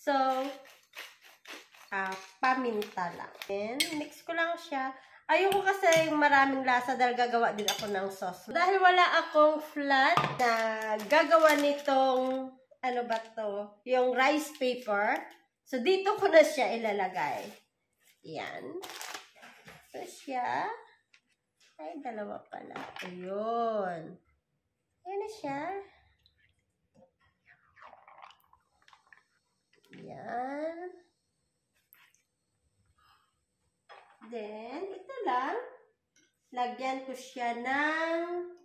So, paminta lang. And mix ko lang siya. Ayoko kasi yung maraming lasa dahil gagawa din ako ng sauce. Dahil wala akong flat na gagawa nitong, ano ba to? Yung rice paper. So, dito ko na siya ilalagay. Yan. Ito siya. Ay, dalawa pala. Ayun. Ayan na siya. Yan. Then, ito lang. Lagyan ko siya ng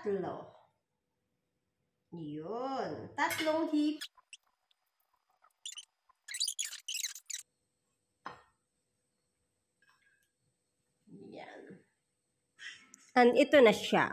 3. Yun. 3 hip. Yan. And ito na siya.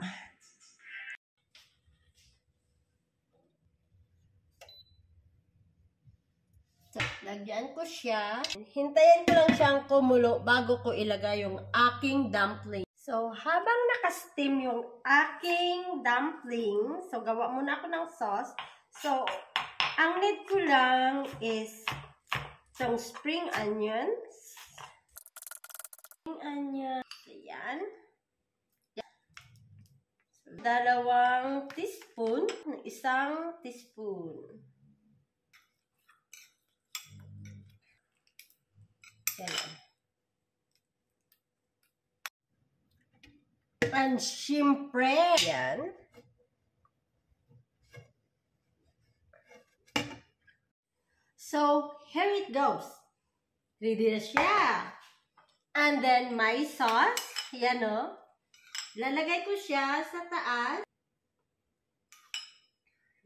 So, lagyan ko siya. Hintayin ko lang siyang kumulo bago ko ilagay yung aking dumpling. So, habang naka-steam yung aking dumpling, so gawa muna ako ng sauce. So, ang need ko lang is itong spring onions. Spring onions. Ayan. So, 2 teaspoon. 1 teaspoon. Yan. And syempre, yan. So, here it goes. Ready na siya. And then, my sauce. Yan o. Lalagay ko siya sa taas.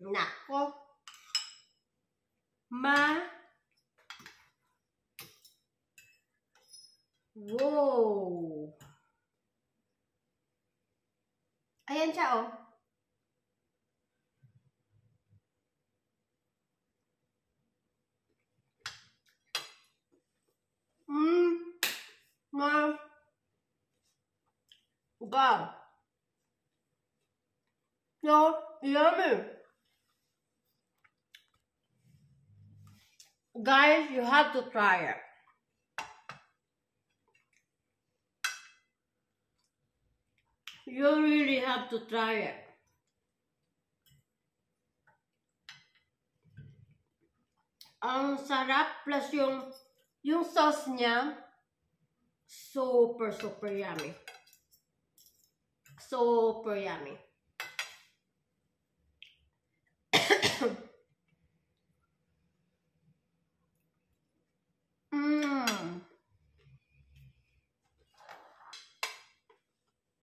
Nako. Wow! Ayan siya, oh. God. So, yummy. Guys, you have to try it. You really have to try it. Ang sarap plus yung sauce niya super yummy. Super yummy.